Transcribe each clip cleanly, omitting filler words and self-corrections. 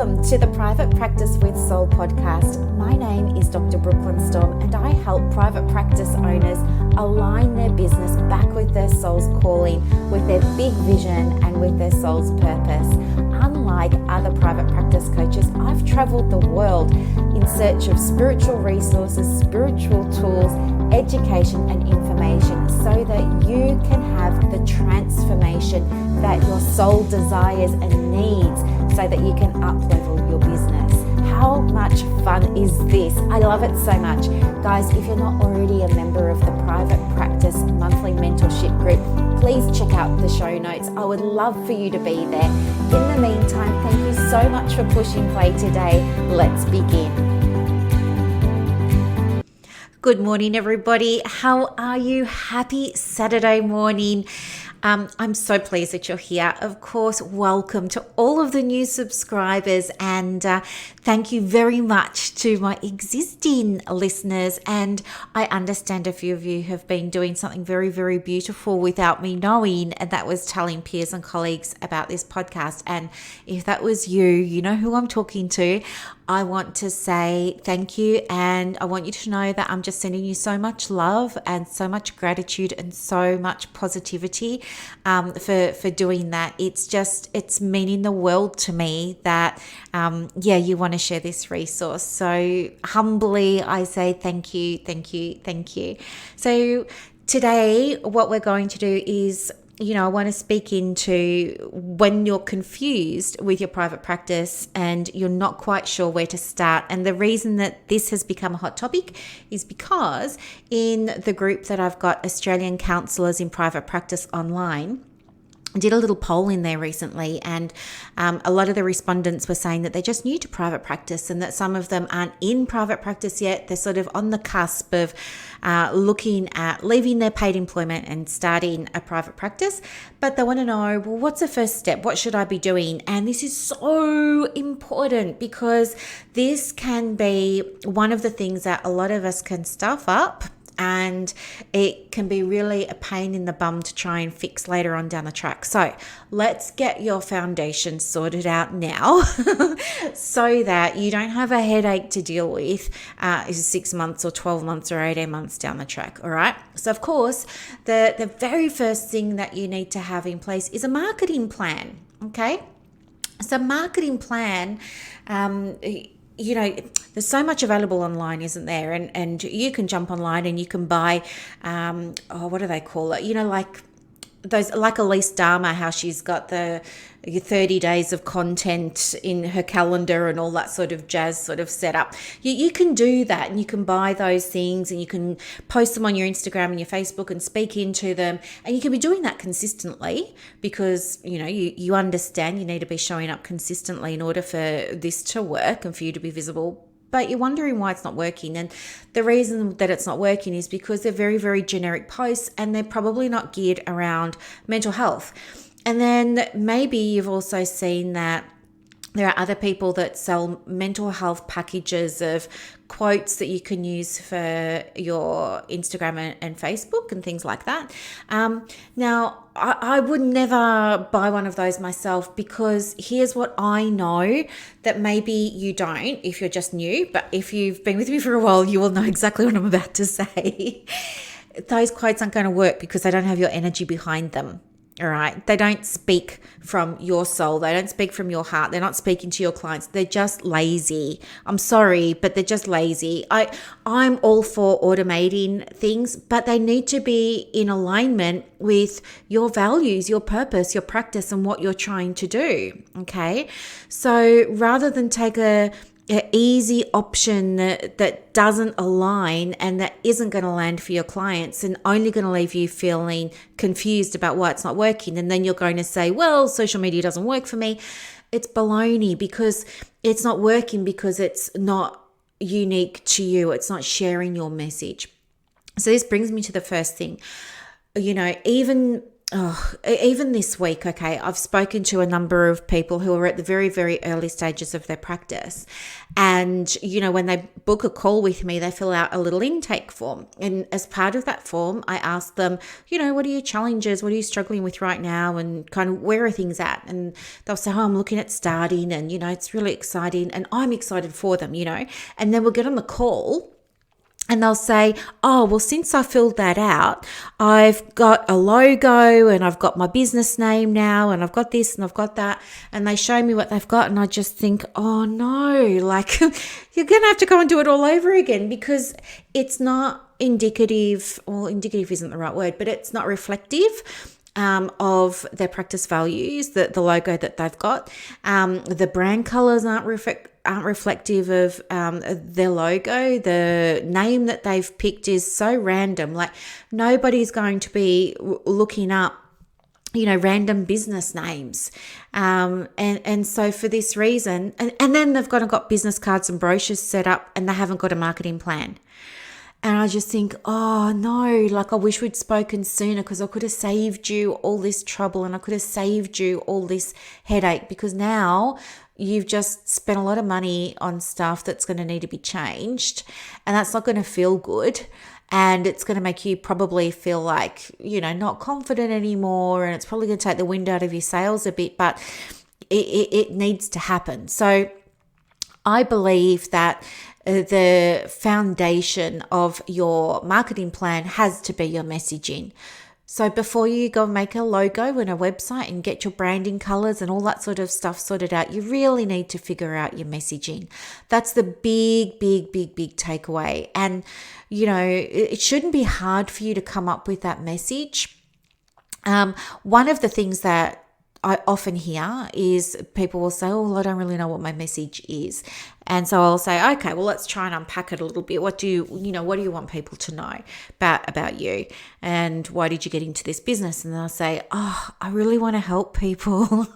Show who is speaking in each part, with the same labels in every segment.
Speaker 1: Welcome to the Private Practice with Soul podcast. My name is Dr. Brooklyn Storm, and I help private practice owners align their business back with their soul's calling, with their big vision and with their soul's purpose. Unlike other private practice coaches, I've traveled the world in search of spiritual resources, spiritual tools, education and information so that you can have the transformation that your soul desires and needs so that you can up-level your business. How much fun is this? I love it so much. Guys, if you're not already a member of the Private Practice Monthly Mentorship Group, please check out the show notes. I would love for you to be there. In the meantime, thank you so much for pushing play today. Let's begin. Good morning, everybody. How are you? Happy Saturday morning. I'm so pleased that you're here. Of course, welcome to all of the new subscribers, and thank you very much to my existing listeners. And I understand a few of you have been doing something very, very beautiful without me knowing, and that was telling peers and colleagues about this podcast. And if that was you, you know who I'm talking to. I want to say thank you, and I want you to know that I'm just sending you so much love and so much gratitude and so much positivity for doing that. It's meaning the world to me that you want to share this resource. So humbly I say thank you, thank you, thank you. So today what we're going to do is, I want to speak into when you're confused with your private practice and you're not quite sure where to start. And the reason that this has become a hot topic is because in the group that I've got, Australian Counsellors in Private Practice Online, I did a little poll in there recently, and a lot of the respondents were saying that they're just new to private practice and that some of them aren't in private practice yet. They're sort of on the cusp of looking at leaving their paid employment and starting a private practice, but they want to know, well, what's the first step? What should I be doing? And this is so important because this can be one of the things that a lot of us can stuff up, and it can be really a pain in the bum to try and fix later on down the track. So let's get your foundation sorted out now so that you don't have a headache to deal with 6 months or 12 months or 18 months down the track. All right. So of course, the very first thing that you need to have in place is a marketing plan. Okay. So marketing plan, there's so much available online, isn't there? And you can jump online and you can buy, what do they call it? Like those, like Elise Dharma, how she's got the 30 days of content in her calendar and all that sort of jazz sort of setup. You can do that, and you can buy those things and you can post them on your Instagram and your Facebook and speak into them. And you can be doing that consistently because, you understand you need to be showing up consistently in order for this to work and for you to be visible. But you're wondering why it's not working. And the reason that it's not working is because they're very, very generic posts and they're probably not geared around mental health. And then maybe you've also seen that there are other people that sell mental health packages of quotes that you can use for your Instagram and Facebook and things like that. Now, I would never buy one of those myself because here's what I know that maybe you don't if you're just new, but if you've been with me for a while, you will know exactly what I'm about to say. Those quotes aren't going to work because they don't have your energy behind them. All right. They don't speak from your soul. They don't speak from your heart. They're not speaking to your clients. They're just lazy. I'm sorry, but they're just lazy. I'm all for automating things, but they need to be in alignment with your values, your purpose, your practice, and what you're trying to do. Okay. So rather than take an easy option that doesn't align and that isn't going to land for your clients and only going to leave you feeling confused about why it's not working, and then you're going to say, well, social media doesn't work for me. It's baloney, because it's not working because it's not unique to you. It's not sharing your message. So this brings me to the first thing. Even even this week, okay, I've spoken to a number of people who are at the very, very early stages of their practice. And, when they book a call with me, they fill out a little intake form. And as part of that form, I ask them, what are your challenges? What are you struggling with right now? And kind of where are things at? And they'll say, I'm looking at starting and, it's really exciting. And I'm excited for them, and then we'll get on the call. And they'll say, well, since I filled that out, I've got a logo and I've got my business name now and I've got this and I've got that. And they show me what they've got. And I just think, oh no, like you're going to have to go and do it all over again because it's not indicative. Well, indicative isn't the right word, but it's not reflective of their practice values, the logo that they've got. The brand colors aren't reflective of their logo. The name that they've picked is so random. Like nobody's going to be looking up random business names. And so for this reason, and then they've got business cards and brochures set up and they haven't got a marketing plan. And I just think, oh no, like I wish we'd spoken sooner because I could have saved you all this trouble and I could have saved you all this headache because now you've just spent a lot of money on stuff that's going to need to be changed and that's not going to feel good. And it's going to make you probably feel like, not confident anymore. And it's probably going to take the wind out of your sails a bit, but it needs to happen. So I believe that the foundation of your marketing plan has to be your messaging. So before you go and make a logo and a website and get your branding colors and all that sort of stuff sorted out, you really need to figure out your messaging. That's the big takeaway. And, it shouldn't be hard for you to come up with that message. One of the things that I often hear is people will say, I don't really know what my message is. And so I'll say, okay, well, let's try and unpack it a little bit. What do you want people to know about you? And why did you get into this business? And they'll say, I really want to help people.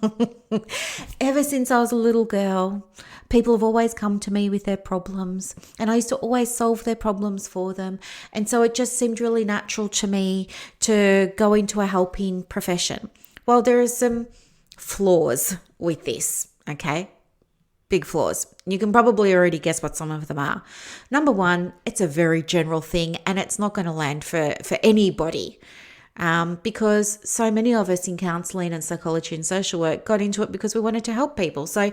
Speaker 1: Ever since I was a little girl, people have always come to me with their problems and I used to always solve their problems for them. And so it just seemed really natural to me to go into a helping profession. Well, there are some flaws with this, okay? Big flaws. You can probably already guess what some of them are. Number one, it's a very general thing and it's not going to land for anybody because so many of us in counselling and psychology and social work got into it because we wanted to help people. So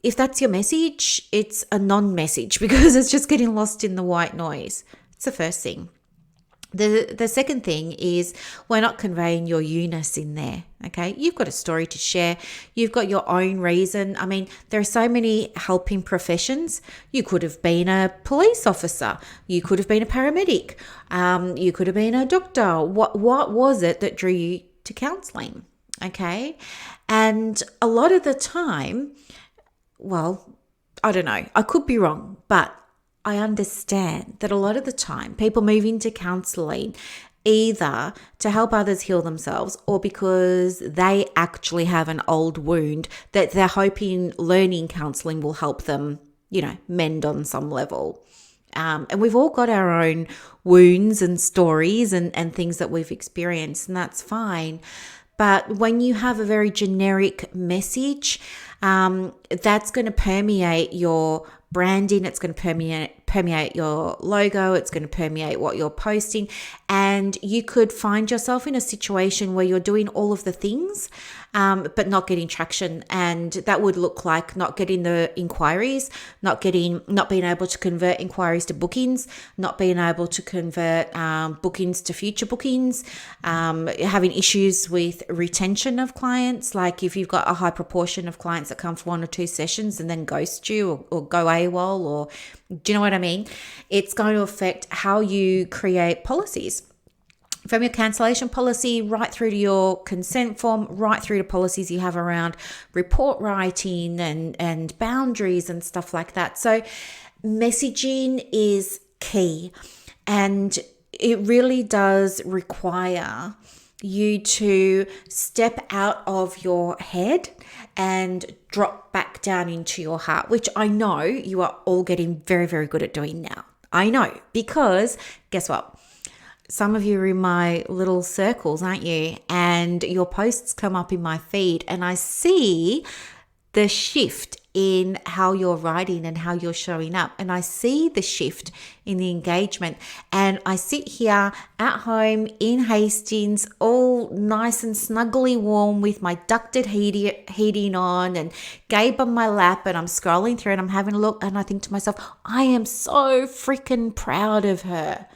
Speaker 1: if that's your message, it's a non-message because it's just getting lost in the white noise. It's the first thing. The second thing is we're not conveying your you-ness in there, okay? You've got a story to share. You've got your own reason. I mean, there are so many helping professions. You could have been a police officer. You could have been a paramedic. You could have been a doctor. What was it that drew you to counselling, okay? And a lot of the time, well, I don't know. I could be wrong, but I understand that a lot of the time people move into counselling either to help others heal themselves or because they actually have an old wound that they're hoping learning counselling will help them, mend on some level. And we've all got our own wounds and stories and things that we've experienced, and that's fine. But when you have a very generic message, that's going to permeate your branding, it's going to permeate your logo, it's going to permeate what you're posting, and you could find yourself in a situation where you're doing all of the things but not getting traction, and that would look like not getting the inquiries, not being able to convert inquiries to bookings, not being able to convert bookings to future bookings, having issues with retention of clients, like if you've got a high proportion of clients that come for 1 or 2 sessions and then ghost you or go AWOL, or do you know what I mean? It's going to affect how you create policies. From your cancellation policy right through to your consent form, right through to policies you have around report writing and boundaries and stuff like that. So messaging is key, and it really does require you to step out of your head and drop back down into your heart, which I know you are all getting very, very good at doing now. I know, because guess what? some of you are in my little circles, aren't you? And your posts come up in my feed, and I see the shift in how you're writing and how you're showing up. And I see the shift in the engagement. And I sit here at home in Hastings, all nice and snuggly warm with my ducted heating on and Gabe on my lap. And I'm scrolling through and I'm having a look. And I think to myself, I am so freaking proud of her.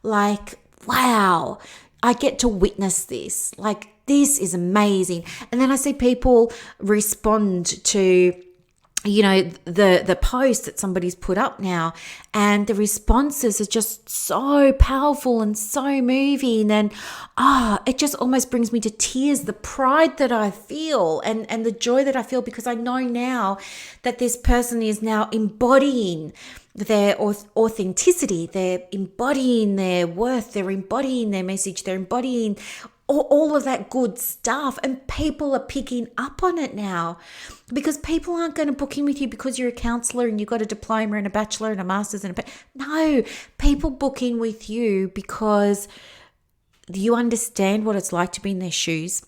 Speaker 1: Like, wow, I get to witness this. Like, this is amazing. And then I see people respond to, you know, the post that somebody's put up now, and the responses are just so powerful and so moving, and it just almost brings me to tears, the pride that I feel and the joy that I feel, because I know now that this person is now embodying their authenticity, they're embodying their worth, they're embodying their message, they're embodying all of that good stuff, and people are picking up on it now, because people aren't going to book in with you because you're a counselor and you've got a diploma and a bachelor and a master's and no, people book in with you because you understand what it's like to be in their shoes,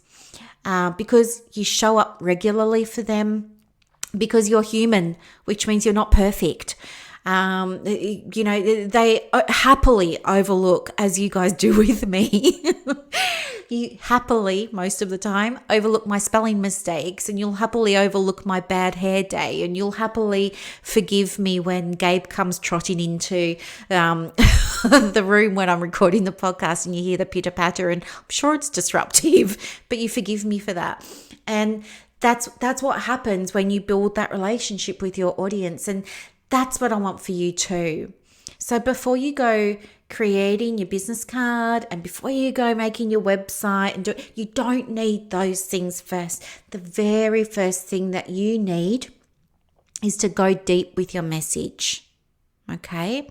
Speaker 1: because you show up regularly for them, because you're human, which means you're not perfect. You know, they happily overlook, as you guys do with me. You happily, most of the time, overlook my spelling mistakes, and you'll happily overlook my bad hair day, and you'll happily forgive me when Gabe comes trotting into the room when I'm recording the podcast and you hear the pitter patter, and I'm sure it's disruptive, but you forgive me for that. And that's what happens when you build that relationship with your audience, and that's what I want for you too. So before you go creating your business card and before you go making your website and you don't need those things first. The very first thing that you need is to go deep with your message. Okay.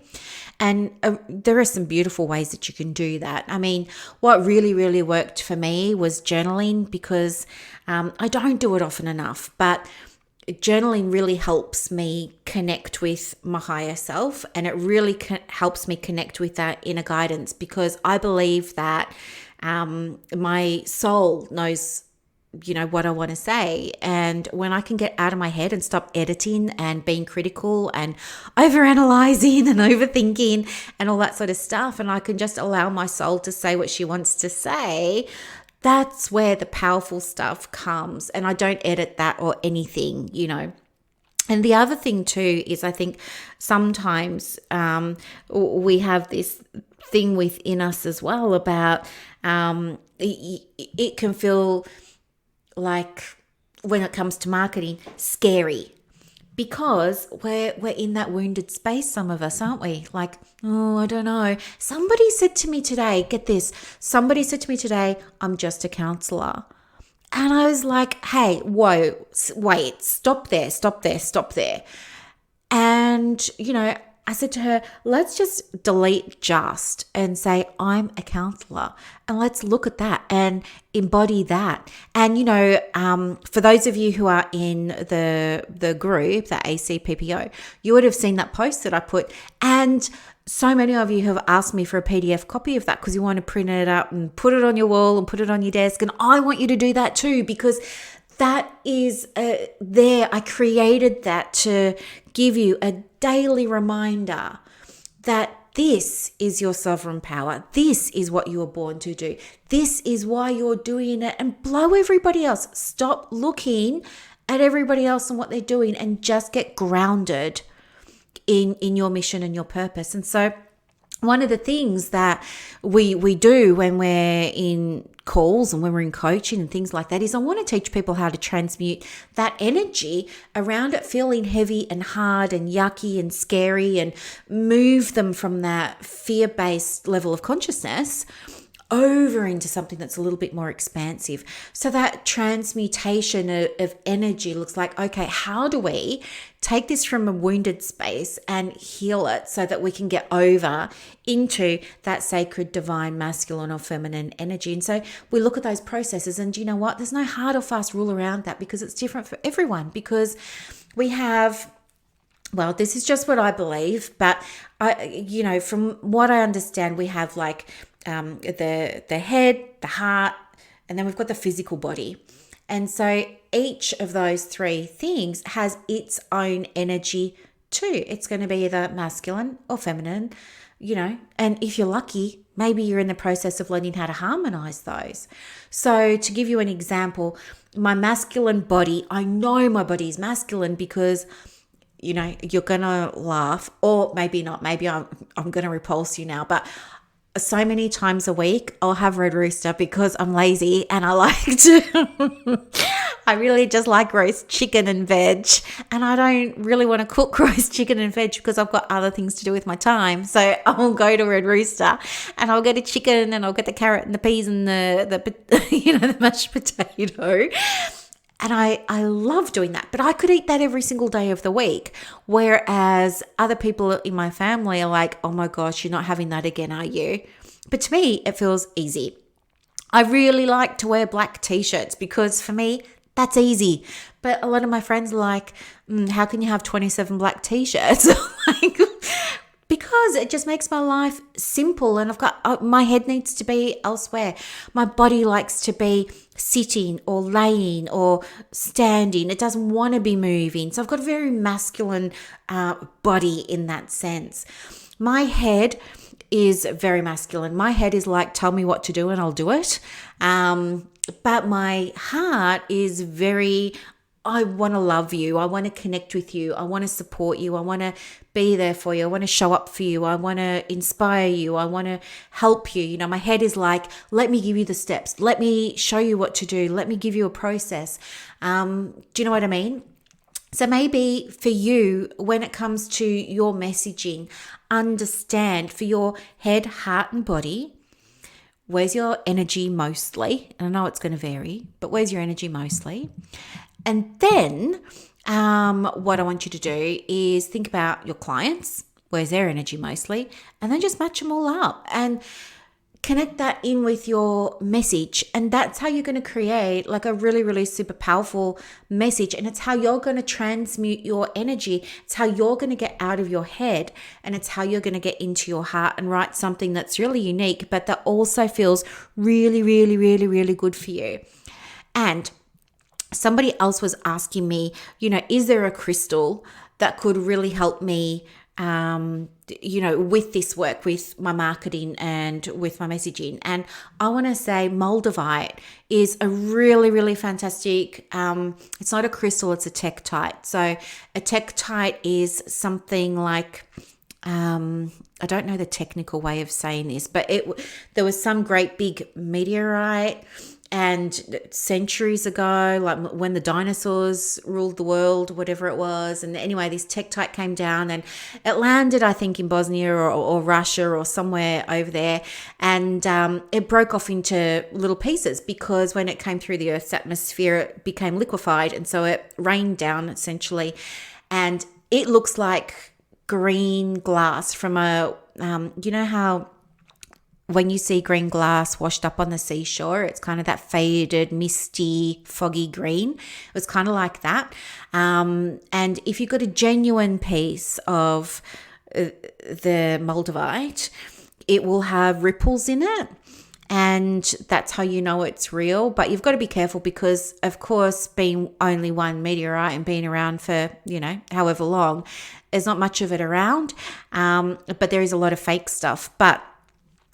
Speaker 1: And there are some beautiful ways that you can do that. I mean, what really, really worked for me was journaling, because I don't do it often enough, but journaling really helps me connect with my higher self, and it really helps me connect with that inner guidance, because I believe that my soul knows, you know, what I want to say. And when I can get out of my head and stop editing and being critical and overanalyzing and overthinking and all that sort of stuff, and I can just allow my soul to say what she wants to say, that's where the powerful stuff comes. And I don't edit that or anything, you know. And the other thing too is, I think sometimes we have this thing within us as well about it can feel like, when it comes to marketing, scary. Because we're in that wounded space, some of us, aren't we? Like, oh, I don't know. Somebody said to me today, get this, somebody said to me today, I'm just a counselor. And I was like, hey, whoa, wait, stop there. And, you know, I said to her, let's just delete just and say, I'm a counselor, and let's look at that and embody that. And, you know, for those of you who are in the group, the ACPPO, you would have seen that post that I put. And so many of you have asked me for a PDF copy of that, because you want to print it up and put it on your wall and put it on your desk. And I want you to do that too, because that is there. I created that to give you a daily reminder that this is your sovereign power. This is what you were born to do. This is why you're doing it, and blow everybody else. Stop looking at everybody else and what they're doing, and just get grounded in your mission and your purpose. And so one of the things that we do when we're in calls and when we're in coaching and things like that is, I want to teach people how to transmute that energy around it feeling heavy and hard and yucky and scary, and move them from that fear-based level of consciousness over into something that's a little bit more expansive. So that transmutation of energy looks like, okay, how do we take this from a wounded space and heal it so that we can get over into that sacred, divine, masculine or feminine energy? And so we look at those processes, and you know what? There's no hard or fast rule around that, because it's different for everyone, because we have, well, this is just what I believe, but from what I understand, we have like the head, the heart, and then we've got the physical body. And so each of those three things has its own energy too. It's going to be either masculine or feminine, and if you're lucky, maybe you're in the process of learning how to harmonize those. So to give you an example, my masculine body, I know my body is masculine because you're gonna laugh, or maybe not. Maybe I'm gonna repulse you now, but so many times a week I'll have Red Rooster because I'm lazy and I like to I really just like roast chicken and veg, and I don't really want to cook roast chicken and veg because I've got other things to do with my time. So I'll go to Red Rooster and I'll get a chicken and I'll get the carrot and the peas and the the mashed potato. And I love doing that, but I could eat that every single day of the week. Whereas other people in my family are like, oh my gosh, you're not having that again, are you? But to me, it feels easy. I really like to wear black t-shirts because for me, that's easy. But a lot of my friends are like, how can you have 27 black t-shirts? Because it just makes my life simple, and I've got my head needs to be elsewhere. My body likes to be sitting or laying or standing. It doesn't want to be moving. So I've got a very masculine body in that sense. My head is very masculine. My head is like, tell me what to do and I'll do it. But my heart is very, I want to love you. I want to connect with you. I want to support you. I want to be there for you. I want to show up for you. I want to inspire you. I want to help you. My head is like, let me give you the steps. Let me show you what to do. Let me give you a process. Do you know what I mean? So maybe for you, when it comes to your messaging, understand for your head, heart, and body, where's your energy mostly? And I know it's going to vary, but where's your energy mostly? And then what I want you to do is think about your clients, where's their energy mostly, and then just match them all up and connect that in with your message. And that's how you're going to create like a really, really super powerful message. And it's how you're going to transmute your energy. It's how you're going to get out of your head, and it's how you're going to get into your heart and write something that's really unique, but that also feels really, really, really, really good for you. And somebody else was asking me, is there a crystal that could really help me, with this work, with my marketing and with my messaging? And I want to say Moldavite is a really, really fantastic, it's not a crystal, it's a tektite. So a tektite is something like, I don't know the technical way of saying this, but there was some great big meteorite, and centuries ago, like when the dinosaurs ruled the world, whatever it was. And anyway, this tektite came down and it landed, I think, in Bosnia or Russia or somewhere over there. And it broke off into little pieces because when it came through the Earth's atmosphere, it became liquefied. And so it rained down essentially. And it looks like green glass from you know how when you see green glass washed up on the seashore, it's kind of that faded, misty, foggy green. It was kind of like that. And if you've got a genuine piece of the Moldavite, it will have ripples in it. And that's how you know it's real. But you've got to be careful because, of course, being only one meteorite and being around for, however long, there's not much of it around. But there is a lot of fake stuff. But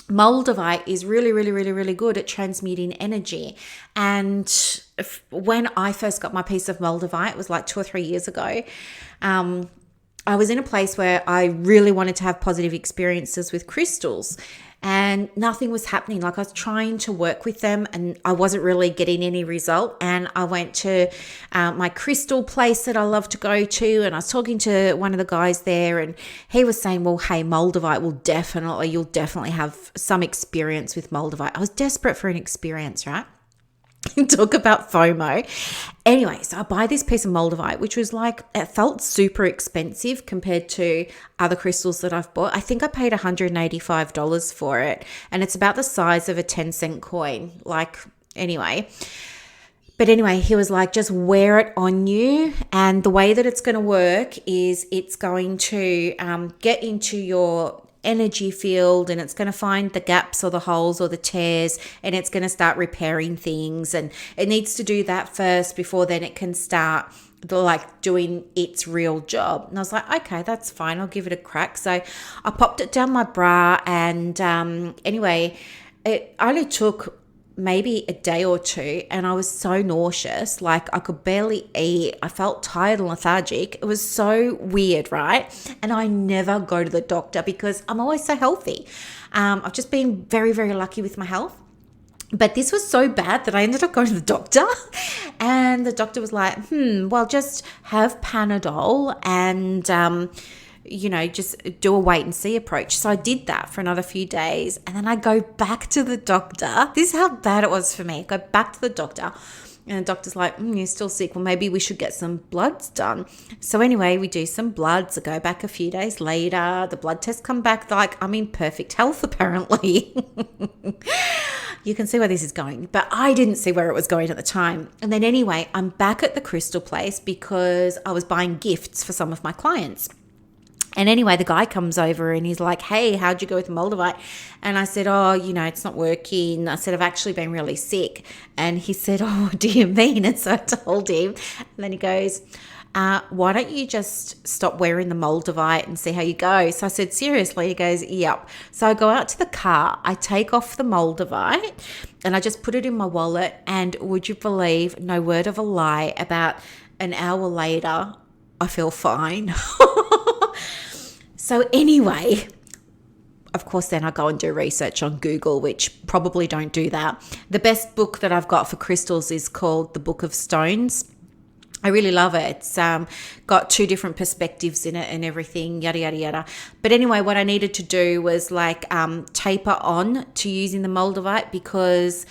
Speaker 1: Moldavite is really, really, really, really good at transmuting energy. And when I first got my piece of Moldavite, it was like 2 or 3 years ago. I was in a place where I really wanted to have positive experiences with crystals, and nothing was happening. Like I was trying to work with them and I wasn't really getting any result. And I went to my crystal place that I love to go to, and I was talking to one of the guys there, and he was saying, well, hey, Moldavite you'll definitely have some experience with Moldavite. I was desperate for an experience, right? Talk about FOMO. Anyway, so I buy this piece of Moldavite, which was like, it felt super expensive compared to other crystals that I've bought. I think I paid $185 for it, and it's about the size of a 10-cent coin. But anyway, he was like, just wear it on you. And the way that it's going to work is it's going to get into your energy field, and it's going to find the gaps or the holes or the tears, and it's going to start repairing things. And it needs to do that first before then it can start doing its real job. And I was like, okay, that's fine. I'll give it a crack. So I popped it down my bra, and anyway, it only took maybe a day or two, and I was so nauseous, like I could barely eat. I felt tired and lethargic. It was so weird, right? And I never go to the doctor because I'm always so healthy. I've just been very, very lucky with my health. But this was so bad that I ended up going to the doctor, and the doctor was like, well, just have Panadol and, just do a wait and see approach. So I did that for another few days, and then I go back to the doctor. This is how bad it was for me. I go back to the doctor, and the doctor's like, you're still sick. Well, maybe we should get some bloods done. So anyway, we do some bloods. I go back a few days later. The blood tests come back like I'm in perfect health, apparently. You can see where this is going, but I didn't see where it was going at the time. And then anyway, I'm back at the crystal place because I was buying gifts for some of my clients. And anyway, the guy comes over and he's like, hey, how'd you go with Moldavite? And I said, it's not working. I said, I've actually been really sick. And he said, oh, what do you mean? And so I told him. And then he goes, why don't you just stop wearing the Moldavite and see how you go? So I said, seriously? He goes, yep. So I go out to the car, I take off the Moldavite, and I just put it in my wallet. And would you believe, no word of a lie, about an hour later, I feel fine. So anyway, of course, then I go and do research on Google, which probably don't do that. The best book that I've got for crystals is called The Book of Stones. I really love it. It's got 2 different perspectives in it and everything, yada, yada, yada. But anyway, what I needed to do was taper on to using the Moldavite because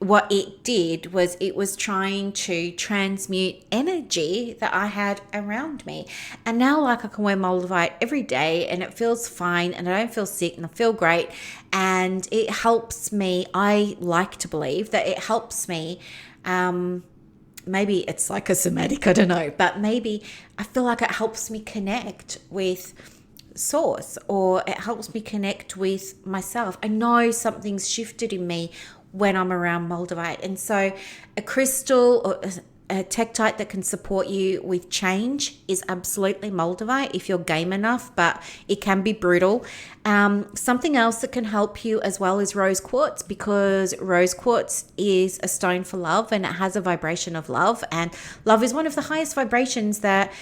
Speaker 1: what it did was it was trying to transmute energy that I had around me. And now I can wear Moldavite every day and it feels fine and I don't feel sick and I feel great. And it helps me, I like to believe that it helps me, maybe it's like a somatic, I don't know, but maybe I feel like it helps me connect with source, or it helps me connect with myself. I know something's shifted in me when I'm around Moldavite. And so a crystal or a tektite that can support you with change is absolutely Moldavite if you're game enough, but it can be brutal. Something else that can help you as well is rose quartz, because rose quartz is a stone for love and it has a vibration of love, and love is one of the highest vibrations that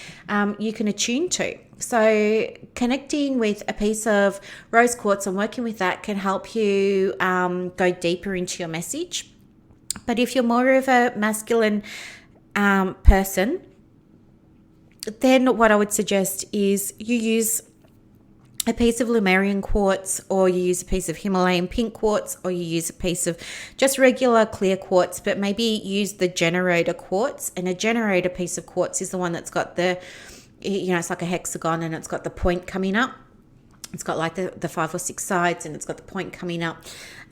Speaker 1: you can attune to. So connecting with a piece of rose quartz and working with that can help you go deeper into your message. But if you're more of a masculine person, then what I would suggest is you use a piece of Lemurian quartz, or you use a piece of Himalayan pink quartz, or you use a piece of just regular clear quartz, but maybe use the generator quartz. And a generator piece of quartz is the one that's got the, it's like a hexagon and it's got the point coming up. It's got like the 5 or 6 sides and it's got the point coming up.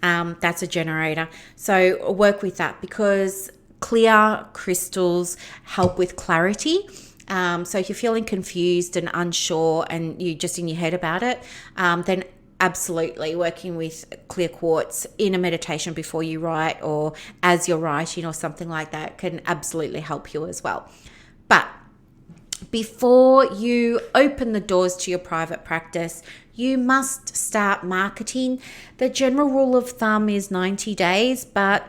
Speaker 1: That's a generator. So work with that, because clear crystals help with clarity. So if you're feeling confused and unsure and you're just in your head about it, then absolutely working with clear quartz in a meditation before you write or as you're writing or something like that can absolutely help you as well. But before you open the doors to your private practice, you must start marketing. The general rule of thumb is 90 days, but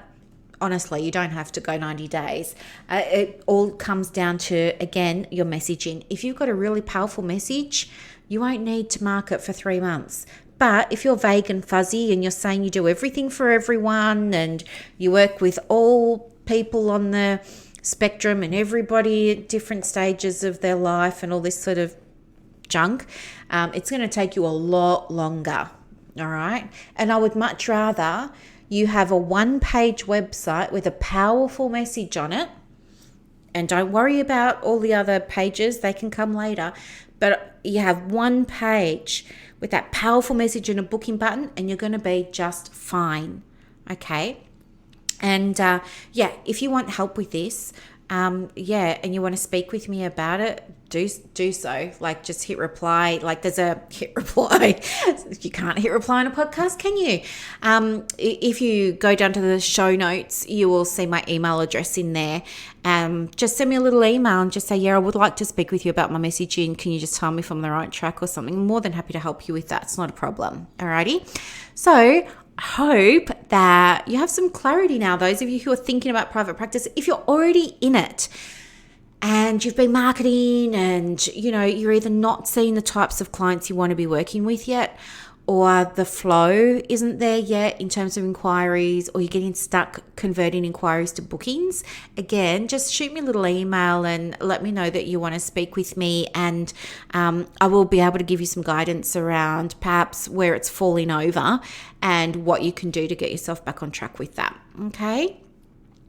Speaker 1: honestly, you don't have to go 90 days. It all comes down to, again, your messaging. If you've got a really powerful message, you won't need to market for 3 months. But if you're vague and fuzzy and you're saying you do everything for everyone and you work with all people on the spectrum and everybody at different stages of their life and all this sort of junk, it's going to take you a lot longer. All right. And I would much rather you have a 1-page website with a powerful message on it. And don't worry about all the other pages, they can come later. But you have 1 page with that powerful message and a booking button, and you're going to be just fine. Okay. And if you want help with this, and you want to speak with me about it, do so. Like, just hit reply. Like, there's a hit reply. You can't hit reply on a podcast, can you? If you go down to the show notes, you will see my email address in there. Just send me a little email and just say, I would like to speak with you about my messaging. Can you just tell me if I'm on the right track or something? I'm more than happy to help you with that. It's not a problem. Alrighty. So hope that you have some clarity now, those of you who are thinking about private practice. If you're already in it and you've been marketing and you're either not seeing the types of clients you want to be working with yet, or the flow isn't there yet in terms of inquiries, or you're getting stuck converting inquiries to bookings, again, just shoot me a little email and let me know that you want to speak with me, and I will be able to give you some guidance around perhaps where it's falling over and what you can do to get yourself back on track with that. Okay?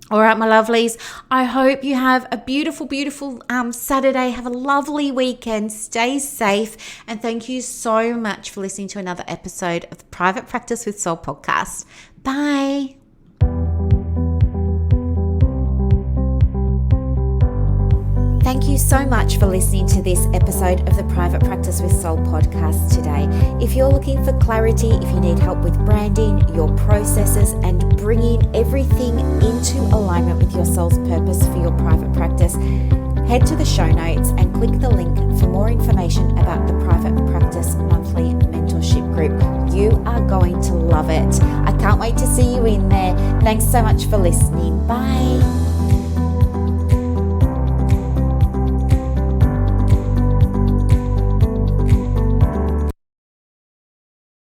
Speaker 1: All right, my lovelies, I hope you have a beautiful, beautiful Saturday. Have a lovely weekend. Stay safe. And thank you so much for listening to another episode of the Private Practice with Soul podcast. Bye. Thank you so much for listening to this episode of the Private Practice with Soul podcast today. If you're looking for clarity, if you need help with branding, your processes, and bringing everything into alignment with your soul's purpose for your private practice, head to the show notes and click the link for more information about the Private Practice Monthly Mentorship Group. You are going to love it. I can't wait to see you in there. Thanks so much for listening. Bye.